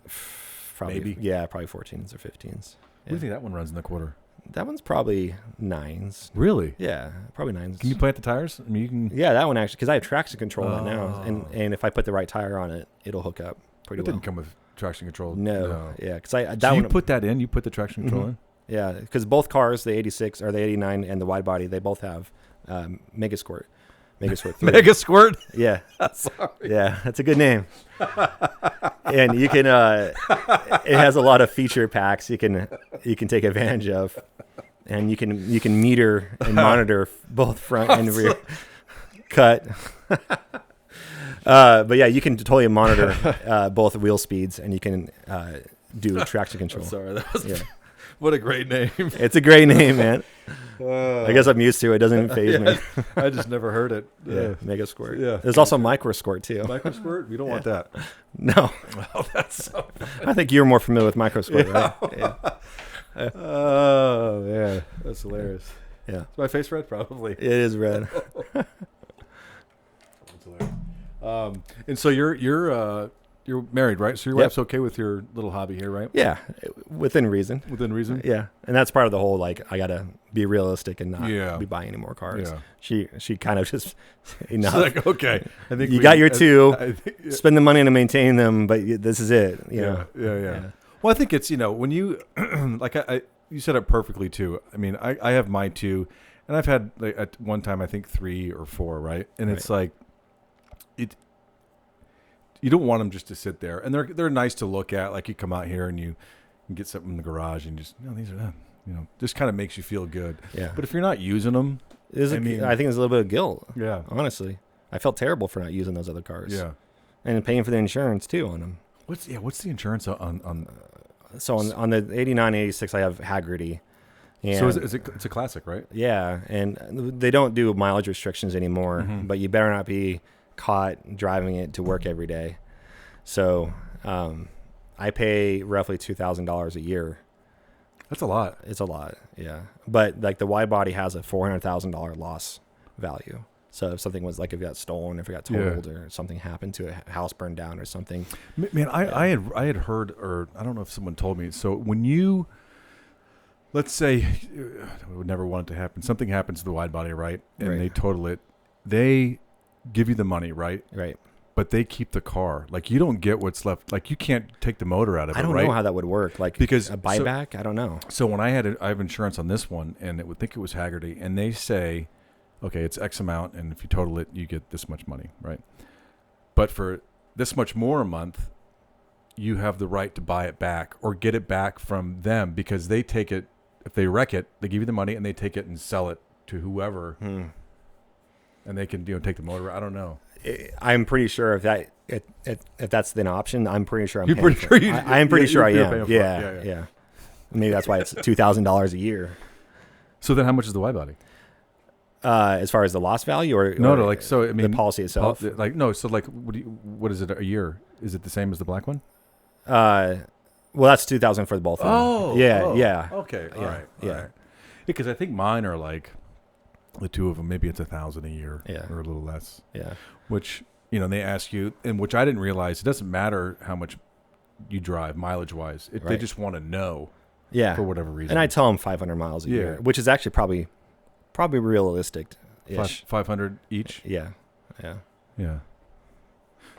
Probably.
Maybe.
Yeah. Probably 14s or 15s.
What do you
Yeah.
think that one runs in the quarter?
That one's probably 9s.
Really?
Yeah. Probably 9s.
Can you plant the tires? I mean, you can.
Yeah, that one actually, because I have traction control on it now,
Oh.
and if I put the right tire on it, it'll hook up pretty
It
well.
didn't come with traction control.
No, yeah, because
So you put that in? You put the traction control
Mhm.
in?
yeah, because both cars, the 86 or the 89 and the wide body, they both have Megasquirt 3.
Mega Squirt?
Yeah,
Sorry.
yeah, that's a good name. And you can, it has a lot of feature packs you can take advantage of, and you can meter and monitor both front and rear cut. But yeah, you can totally monitor both wheel speeds, and you can do traction control.
Sorry, that was
Yeah.
what a great name.
It's a great name, man. I guess I'm used to it. It doesn't phase me.
I just never heard it.
Yeah, Mega Squirt.
Yeah.
There's also Micro Squirt too.
Micro Squirt? We don't want that.
No,
Oh, that's so.
I think you're more familiar with Micro Squirt, right? Yeah.
Oh, yeah. That's hilarious.
Yeah.
Is my face red? Probably.
It is red.
That's hilarious. And so you're married, right? So your wife's okay with your little hobby here, right?
Yeah, within reason.
Within reason.
Yeah, and that's part of the whole, like, I gotta be realistic and not
Yeah.
be buying any more cars.
Yeah.
She kind of just enough.
It's like, okay, I think
You got your two.
I think,
Spend the money to maintain them, but this is it. You know?
Yeah. Well, I think it's, when you like you said it perfectly too. I mean, I have my two, and I've had like at one time I think 3 or 4, right? And it's like you don't want them just to sit there, and they're nice to look at. Like you come out here and you can get something in the garage and just these are them. Just kind of makes you feel good.
Yeah.
But if you're not using them,
I think there's a little bit of guilt.
Yeah.
Honestly, I felt terrible for not using those other cars.
Yeah.
And paying for the insurance too on them.
What's the insurance on?
So on the 89, 86, I have Haggerty. And
So it's a classic, right?
yeah, and they don't do mileage restrictions anymore,
Mm-hmm.
but you better not be caught driving it to work every day. So I pay roughly $2,000 a year.
That's a lot.
It's a lot, yeah. But like the Widebody has a $400,000 loss value. So if something was like, if it got stolen, if it got totaled, or something happened to a house burned down or something.
Man, I had heard, or I don't know if someone told me. So when you, let's say, I would never want it to happen. Something happens to the Widebody, right? And
Right.
they total it. They give you the money, right?
Right.
But they keep the car. Like you don't get what's left. Like you can't take the motor out of it.
I don't know how that would work. Like
Because
a buyback, I don't know.
So when I have insurance on this one, and it would think it was Haggerty, and they say, okay, it's X amount, and if you total it, you get this much money, right? But for this much more a month, you have the right to buy it back or get it back from them, because they take it. If they wreck it, they give you the money, and they take it and sell it to whoever, and they can take the motor. I don't know.
I'm pretty sure if that's an option, I'm pretty sure I'm.
You're
paying
pretty
for
sure
it. I'm pretty sure I
you're
am.
paying for it.
Yeah. Maybe that's why it's $2,000 a year.
So then, how much is the Widebody?
As far as the loss value, or
like so. I mean,
the policy itself.
So what is it a year? Is it the same as the black one?
Well, that's $2,000 for the both of them. Yeah.
Okay, all
Yeah,
right,
yeah.
all right. Because I think mine are like the two of them. Maybe it's $1,000 a year, or a little less.
Yeah.
Which they ask you, and which I didn't realize. It doesn't matter how much you drive mileage wise. They
Right.
just want to know.
Yeah.
For whatever reason.
And I tell them 500 miles a year, which is actually probably realistic.
500 each.
Yeah.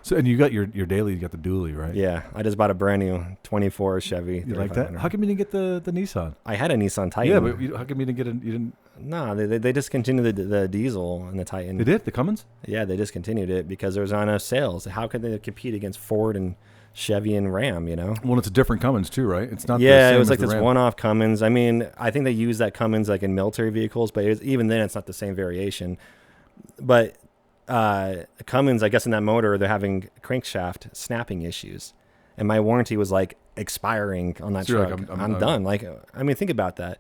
So, and you got your daily. You got the dually, right?
Yeah. I just bought a brand new 24 Chevy.
You like that? How come you didn't get the Nissan?
I had a Nissan Titan.
Yeah, but how come you didn't get you didn't?
No, they discontinued the diesel and the Titan.
They did? The Cummins?
Yeah, they discontinued it because there was not enough sales. How could they compete against Ford and Chevy and Ram,
Well, it's a different Cummins too, right? It's not.
Yeah,
the same
it was
as
like
the
this
Ram.
one-off Cummins. I mean, I think they use that Cummins like in military vehicles, but even then, it's not the same variation. But Cummins, I guess in that motor, they're having crankshaft snapping issues, and my warranty was like expiring on that
So you're
truck.
like,
I'm done. Like, I mean, think about that.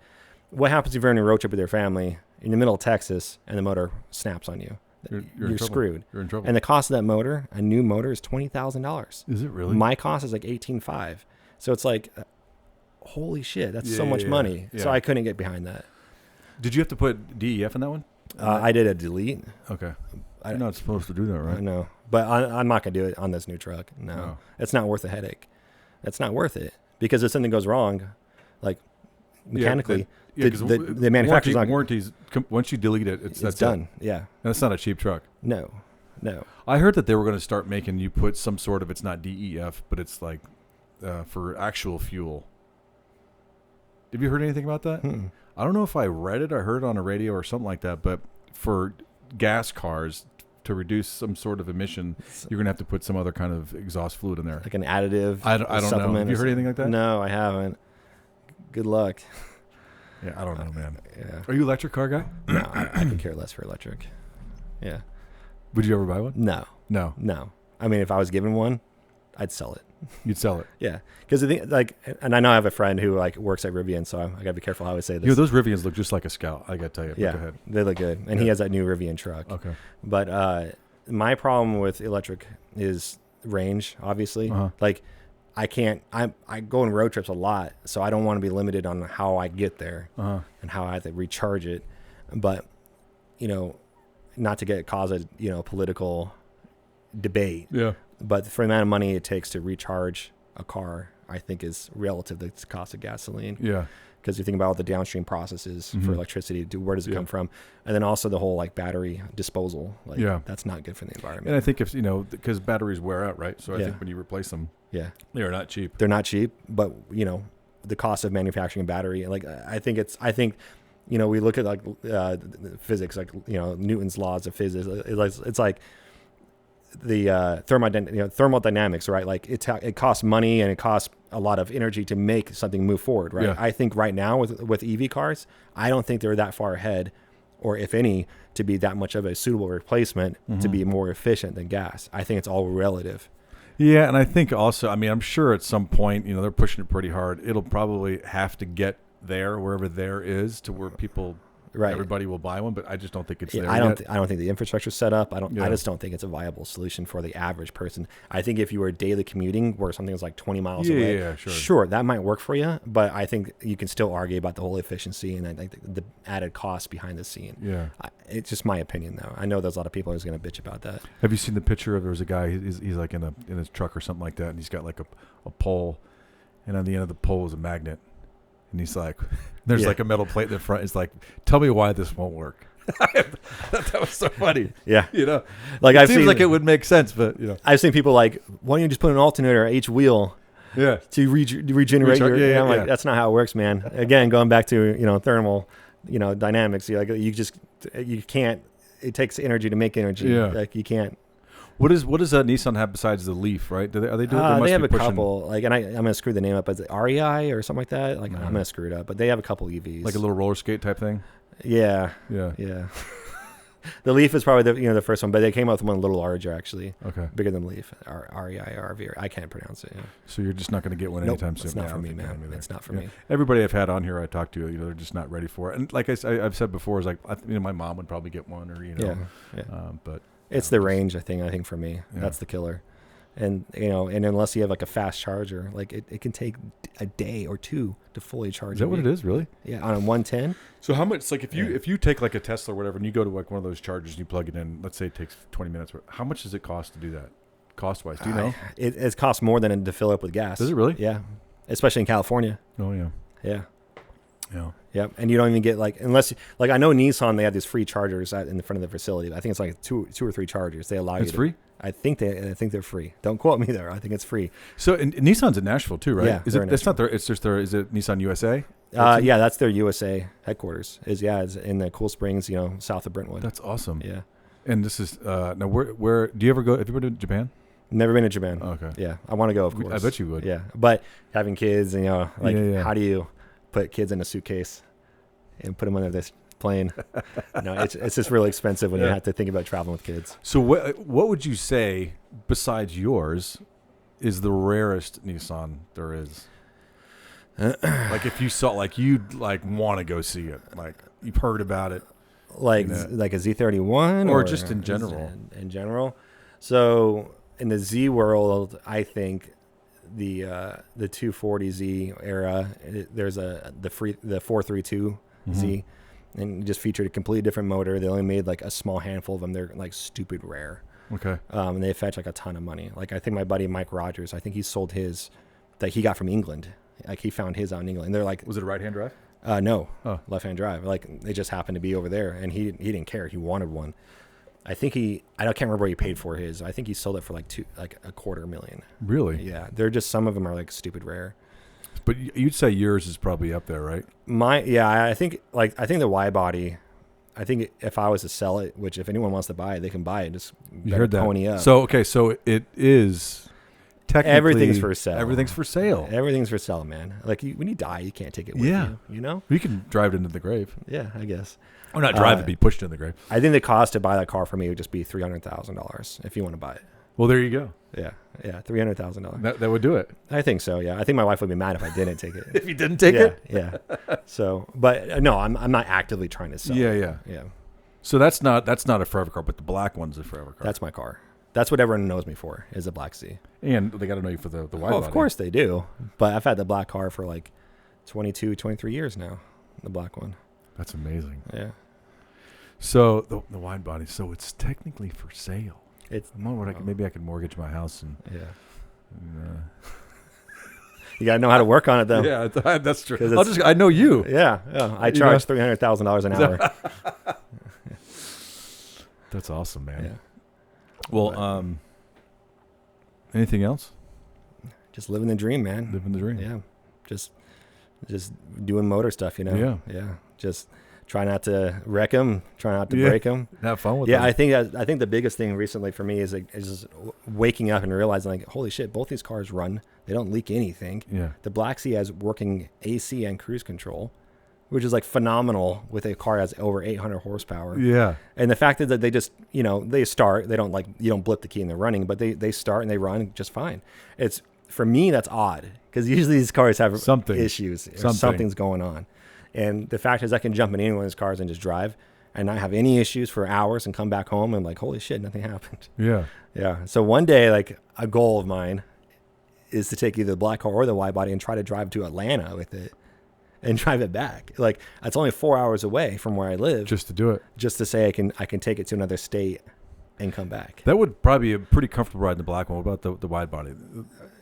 What happens if you're on a road trip with your family in the middle of Texas and the motor snaps on you?
You're
You're screwed.
You're in trouble.
And the cost of that motor, a new motor, is $20,000.
Is it really?
My cost is like $18,500. So it's like, holy shit, that's so much money.
Yeah.
So I couldn't get behind that.
Did you have to put DEF in that one?
I did a delete.
Okay. You're not supposed to do that, right?
I know, but I'm not gonna do it on this new truck. No,
Oh.
It's not worth the headache. It's not worth it, because if something goes wrong, like mechanically, the manufacturer's not.
warranties. Once you delete it,
It's done. Yeah.
And that's not a cheap truck.
No.
I heard that they were going to start making you put some sort of. It's not DEF, but it's like for actual fuel. Have you heard anything about that?
Mm-mm.
I don't know if I read it or heard it on a radio or something like that, but for gas cars to reduce some sort of emission, you're going to have to put some other kind of exhaust fluid in there.
Like an additive.
I don't know.
supplement.
Have you heard anything like that?
No, I haven't. Good luck.
Yeah, I don't know, man.
Yeah.
Are you an electric car guy?
No, I could care less for electric. Yeah.
Would you ever buy one?
No. I mean, if I was given one, I'd sell it.
You'd sell it.
Yeah, because and I know I have a friend who like works at Rivian, so I gotta be careful how I say this.
Those Rivians look just like a Scout. I gotta tell you.
Yeah,
go ahead.
they look good, and he has that new Rivian truck.
Okay.
But my problem with electric is range. Obviously, like I can't. I go on road trips a lot, so I don't want to be limited on how I get there and how I have to recharge it. But not to cause a political debate.
Yeah.
But for the amount of money it takes to recharge a car, I think is relative to the cost of gasoline.
Yeah.
Because you think about all the downstream processes for electricity, where does it come from? And then also the whole like battery disposal. Like that's not good for the environment.
And I think if, because batteries wear out, right? So I think when you replace them, they're not cheap.
They're not cheap, but the cost of manufacturing a battery, like I think we look at like physics, like Newton's laws of physics. It's like the thermodynamics, right? Like it costs money and it costs a lot of energy to make something move forward, right? I think right now with EV cars, I don't think they're that far ahead, or if any, to be that much of a suitable replacement to be more efficient than gas. I think it's all relative.
Yeah, and I think also, I'm sure at some point, they're pushing it pretty hard. It'll probably have to get there, wherever there is, to where people, everybody will buy one. But I just don't think it's there.
I don't think the infrastructure's set up. I just don't think it's a viable solution for the average person. I think if you were daily commuting, where something's like 20 miles away, sure, that might work for you. But I think you can still argue about the whole efficiency and I think the added cost behind the scene.
Yeah,
it's just my opinion, though. I know there's a lot of people who's going to bitch about that.
Have you seen the picture of, there was a guy, he's like in his truck or something like that, and he's got like a pole, and on the end of the pole is a magnet. And he's like, there's like a metal plate in the front. It's like, tell me why this won't work. That was so funny.
Yeah.
Like it seems like it would make sense, but
I've seen people like, why don't you just put an alternator at each wheel to regenerate your, I'm like, that's not how it works, man. Again, going back to, thermal, dynamics, you can't, it takes energy to make energy.
Yeah.
Like you can't.
What does Nissan have besides the Leaf, right? Are they doing?
They have a couple, like, and I'm gonna screw the name up. Is it REI or something like that? Like, I'm gonna screw it up, but they have a couple EVs,
like a little roller skate type thing.
Yeah. The Leaf is probably the first one, but they came out with one a little larger, actually.
Okay.
Bigger than Leaf. REI or RV. I can't pronounce it. Yeah.
So you're just not going to get one anytime soon.
It's not for me, man. It's not for me.
Everybody I've had on here I talked to, they're just not ready for it. And like I've said before, is like, my mom would probably get one, or but
it's the range. I think for me, that's the killer. And and unless you have like a fast charger, like it can take a day or two to fully charge.
Is that what it is, really?
Yeah, on a 110.
So how much? Like if you take like a Tesla or whatever, and you go to like one of those chargers and you plug it in, let's say it takes 20 minutes. How much does it cost to do that, cost wise? Do you know?
It costs more than to fill up with gas.
Does it really?
Yeah, especially in California.
Oh yeah.
Yeah.
Yeah.
Yep. And you don't even get unless I know Nissan, they have these free chargers in the front of the facility. I think it's like two or three chargers. They allow you.
It's free?
I think they're free. Don't quote me there. I think it's free.
So and Nissan's in Nashville too, right?
Yeah.
Is it? It's not there. It's just there. Is it Nissan USA?
Yeah, that's their USA headquarters. It's in the Cool Springs, south of Brentwood.
That's awesome.
Yeah.
And this is now where do you ever go? Have you been to Japan?
Never been to Japan.
Oh, okay.
Yeah, I want to go, of course.
I bet you would.
Yeah, but having kids and how do you put kids in a suitcase and put them under this plane? It's just really expensive when you have to think about traveling with kids.
So what would you say besides yours is the rarest Nissan there is? Like if you saw, like you'd want to go see it, like you've heard about it,
like a Z31
or just in general.
In general, so in the Z world, I think the 240Z era, there's the 432Z. And just featured a completely different motor. They only made like a small handful of them. They're like stupid rare.
Okay.
And they fetch like a ton of money. Like I think my buddy Mike Rogers, I think he sold his that he got from England. Like he found his out in England. And they're like,
was it a right-hand drive?
No, left-hand drive. Like they just happened to be over there, and he didn't care. He wanted one. I can't remember what he paid for his. I think he sold it for like $250,000.
Really?
Yeah. They're just, some of them are like stupid rare.
But you'd say yours is probably up there, right?
I think the Widebody. I think if I was to sell it, which if anyone wants to buy it, they can buy it. Just
you heard that.
Pony up.
So it is technically
everything's for sale.
Everything's for sale.
Everything's for sale, man. Like when you die, you can't take it with you.
You can drive it into the grave.
Yeah, I guess.
Or not drive it, be pushed into the grave.
I think the cost to buy that car for me would just be $300,000 if you want to buy it.
Well, there you go.
Yeah, $300,000.
That would do it.
I think so. Yeah, I think my wife would be mad if I didn't take it.
If you didn't take it.
Yeah. So, but no, I'm not actively trying to sell.
Yeah. So that's not a forever car, but the black one's a forever car.
That's my car. That's what everyone knows me for, is a Black Z.
And they got to know you for the wide body.
Of course they do. But I've had the black car for like 22, 23 years now. The black one.
That's amazing.
Yeah.
So the wide body. So it's technically for sale.
It's
maybe I could mortgage my house and.
You gotta know how to work on it, though.
Yeah, that's true. I know you.
Yeah. I charge $300,000 an hour.
That's awesome, man.
Yeah.
Well, anything else?
Just living the dream, man.
Living the dream.
Yeah. Just doing motor stuff,
Yeah.
Yeah. Just try not to wreck them, try not to break them.
Have fun with them.
I think the biggest thing recently for me is just waking up and realizing, like, holy shit, both these cars run. They don't leak anything.
Yeah.
The Black Sea has working AC and cruise control, which is like phenomenal with a car that has over 800 horsepower.
Yeah.
And the fact is that they just, they start. They don't you don't blip the key and they're running, but they start and they run just fine. For me, that's odd because usually these cars have issues. Something's going on. And the fact is I can jump in any one of these cars and just drive and not have any issues for hours and come back home and like, holy shit, nothing happened.
Yeah.
Yeah. So one day, like a goal of mine is to take either the black car or the wide body and try to drive to Atlanta with it and drive it back. Like it's only 4 hours away from where I live.
Just to do it.
Just to say I can take it to another state and come back.
That would probably be a pretty comfortable ride in the black one. What about the wide body?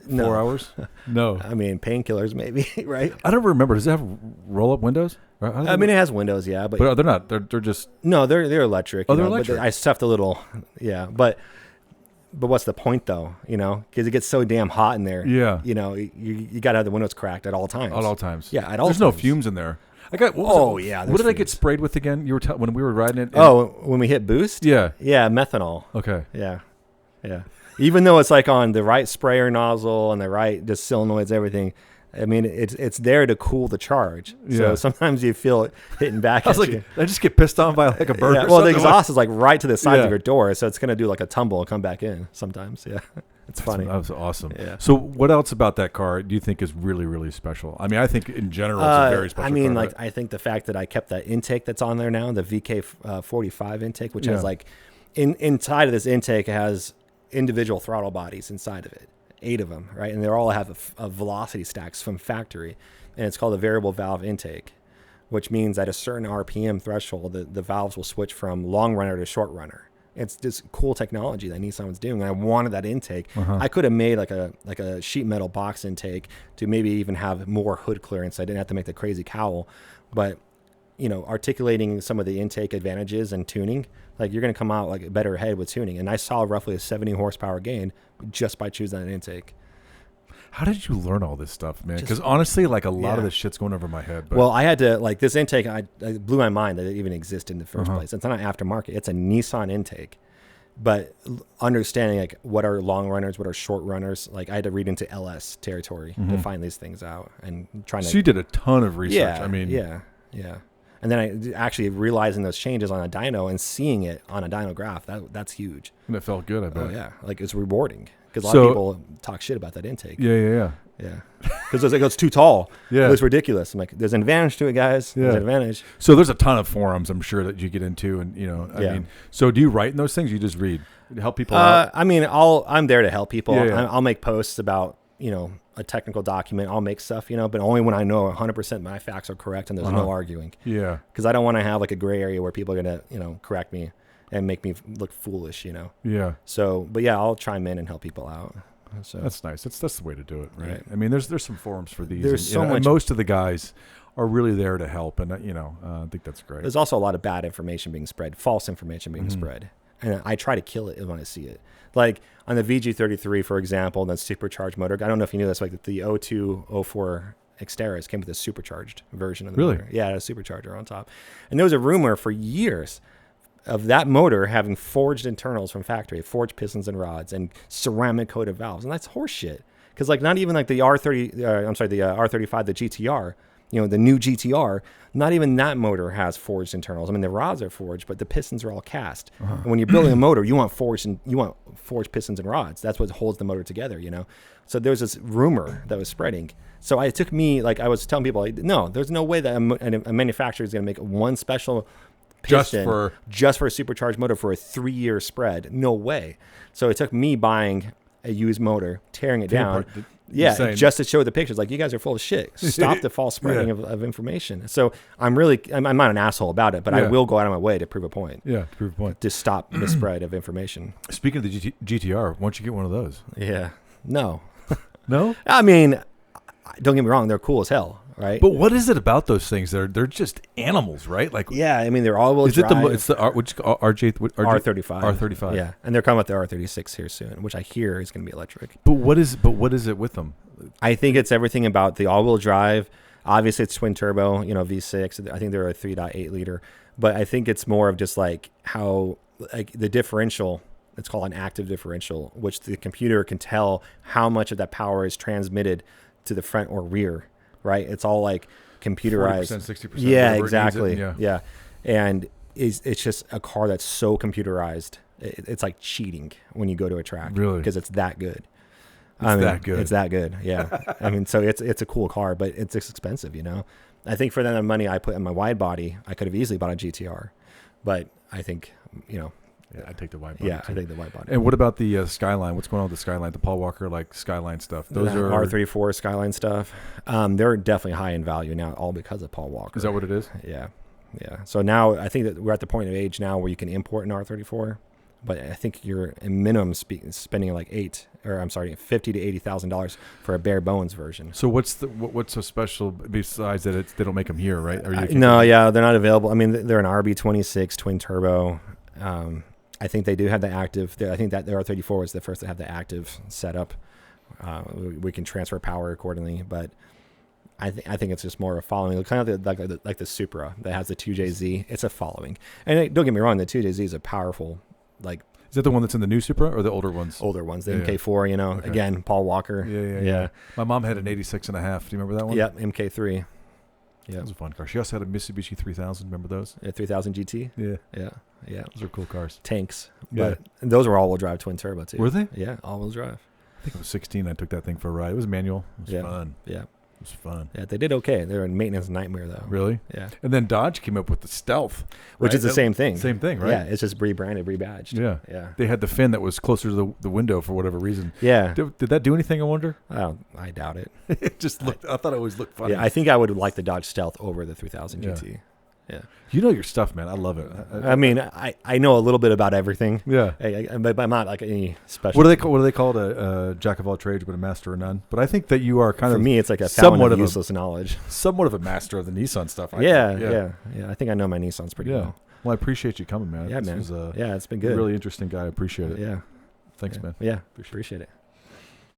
4 hours? No.
I mean, painkillers maybe, right?
I don't remember. Does it have roll-up windows?
I mean, it has windows, yeah. But
they're not. They're just...
No, they're electric.
Oh, they're electric.
But I stuffed a little, yeah. But what's the point, though? Because it gets so damn hot in there.
Yeah.
You got to have the windows cracked at all times.
At all times.
Yeah, at all
times. There's no fumes in there.
Yeah.
What did I get sprayed with again? You were when we were riding it.
When we hit boost.
Yeah.
Yeah, methanol.
Okay.
Yeah. Even though it's like on the right sprayer nozzle and the right just solenoids, everything. I mean, it's there to cool the charge.
Yeah.
So sometimes you feel it hitting back.
I was like, did I just get pissed off by like a bird?
Yeah.
Or
Well, the
something?
exhaust is like right to the side of your door, so it's gonna do like a tumble and come back in sometimes. Yeah. It's funny.
That was awesome.
Yeah.
So what else about that car do you think is really, really special? I mean, I think in general it's a very special car.
I mean, like, I think the fact that I kept that intake that's on there now, the VK45 intake, which has like, inside of this intake, it has individual throttle bodies inside of it, 8 of them, right? And they all have a velocity stacks from factory. And it's called a variable valve intake, which means at a certain RPM threshold, the valves will switch from long runner to short runner. It's this cool technology that Nissan was doing. And I wanted that intake. I could have made like a sheet metal box intake to maybe even have more hood clearance. I didn't have to make the crazy cowl, but articulating some of the intake advantages and tuning, like you're going to come out like a better head with tuning. And I saw roughly a 70 horsepower gain just by choosing that intake.
How did you learn all this stuff, man? Because honestly, like a lot of this shit's going over my head. But.
Well, I had to, like this intake, I blew my mind that it even existed in the first place. It's not aftermarket. It's a Nissan intake. But understanding like what are long runners, what are short runners, like I had to read into LS territory to find these things out and trying to.
So you did a ton of research.
Yeah,
I mean,
yeah. And then I actually realizing those changes on a dyno and seeing it on a dyno graph, that's huge.
And it felt good, I bet.
Oh yeah, like it's rewarding because a lot of people talk shit about that intake.
Yeah.
Because it's too tall.
Yeah,
it looks ridiculous. I'm like, there's an advantage to it, guys. There's an advantage.
So there's a ton of forums, I'm sure, that you get into, and I mean, so do you write in those things? You just read, help people out.
I mean, I'm there to help people.
Yeah.
I'll make posts about a technical document. I'll make stuff, but only when I know 100% my facts are correct and there's no arguing.
Yeah,
because I don't want to have like a gray area where people are gonna correct me and make me look foolish.
Yeah.
So, but yeah, I'll chime in and help people out. So
that's nice. That's the way to do it, right? I mean, there's some forums for these.
There's so much.
And most of the guys are really there to help, and I think that's great.
There's also a lot of bad information being spread, false information being spread, and I try to kill it when I see it. Like on the VG33, for example, that supercharged motor. I don't know if you knew this. Like the 0204 Xteras came with a supercharged version of the motor. Yeah, it had a supercharger on top, and there was a rumor for years of that motor having forged internals from factory, forged pistons and rods, and ceramic coated valves, and that's horseshit. Because like not even like the R35, the GTR, the new GTR, not even that motor has forged internals. I mean, the rods are forged, but the pistons are all cast. And when you're building a motor, you want forged pistons and rods. That's what holds the motor together. So there's this rumor that was spreading. So it took me, like I was telling people, like, no, there's no way that a manufacturer is going to make one special just for a supercharged motor for a 3-year spread. No way. So it took me buying a used motor, tearing it
Take
down.
apart the-
Yeah,
insane.
just to show the pictures. Like, you guys are full of shit. Stop the false spreading of information. So I'm not an asshole about it, but I will go out of my way to prove a point.
Yeah, to prove a point.
To stop the spread of information.
Speaking of the GTR, why don't you get one of those?
Yeah. No.
No?
I mean, don't get me wrong. They're cool as hell, right?
But what is it about those things? They're just animals, right? Like,
yeah, I mean, they're all-wheel
is it
drive.
it's the
R35.
R35.
Yeah, and they're coming with the R36 here soon, which I hear is going to be electric.
But what is it with them?
I think it's everything about the all-wheel drive. Obviously, it's twin turbo, V6. I think they're a 3.8 liter, but I think it's more of just like how like the differential. It's called an active differential, which the computer can tell how much of that power is transmitted to the front or rear. Right? It's all like computerized.
40%, 60%.
Yeah, exactly.
Yeah.
Yeah, and it's just a car that's so computerized. It's like cheating when you go to a track.
Really?
Because it's that good.
It's
that good. Yeah. I mean, so it's a cool car, but it's expensive, I think for the money I put in my wide body, I could have easily bought a GTR, but I think,
Yeah, I'd take the wide body.
Yeah,
too.
I take the wide body.
And what about the Skyline? What's going on with the Skyline? The Paul Walker Skyline stuff. Those are
R34 Skyline stuff. They're definitely high in value now, all because of Paul Walker.
Is that what it is?
Yeah. Yeah. So now I think that we're at the point of age now where you can import an R34, but I think you're a minimum spending like $50,000 to $80,000 for a bare bones version.
So what's so special besides that they don't make them here, right?
No, yeah, they're not available. I mean, they're an RB26 twin turbo. I think they do have the active. I think that the R34 was the first to have the active setup. We can transfer power accordingly, but I think it's just more of a following, kind of like the Supra that has the 2JZ. It's a following, and don't get me wrong, the 2JZ is a powerful, like.
Is that the one that's in the new Supra or the older ones?
Older ones, the MK4.
Okay.
Again, Paul Walker.
Yeah. My mom had an 86 and a half. Do you remember that one?
Yep, MK3. Yeah,
that was a fun car. She also had a Mitsubishi 3000. Remember those?
Yeah, 3000 GT.
Yeah.
Yeah.
Those are cool cars.
Tanks.
Yeah.
But those were all-wheel drive twin turbo too.
Were they?
Yeah, all-wheel drive.
I think I was 16. I took that thing for a ride. It was manual. It was fun.
Yeah.
It was fun.
Yeah, they did okay. They're a maintenance nightmare though.
Really?
Yeah.
And then Dodge came up with the Stealth,
which is the same thing.
Same thing, right?
Yeah, it's just rebranded, rebadged.
Yeah.
Yeah.
They had the fin that was closer to the window for whatever reason.
Yeah.
Did that do anything, I wonder?
I doubt it.
It just looked, I thought it always looked funny.
Yeah, I think I would like the Dodge Stealth over the 3000 GT. Yeah.
You know your stuff, man. I love it.
I mean, I know a little bit about everything.
Yeah.
But I'm not like any special.
What do they call it? A jack of all trades, but a master of none. But I think that you are kind of.
For me, it's like a fountain of useless knowledge.
Somewhat of a master of the Nissan stuff.
Yeah. I think I know my Nissans pretty well.
Well, I appreciate you coming, man.
Yeah, man. It's been good.
A really interesting guy. I appreciate it.
Yeah.
Thanks, man.
Yeah. Appreciate it.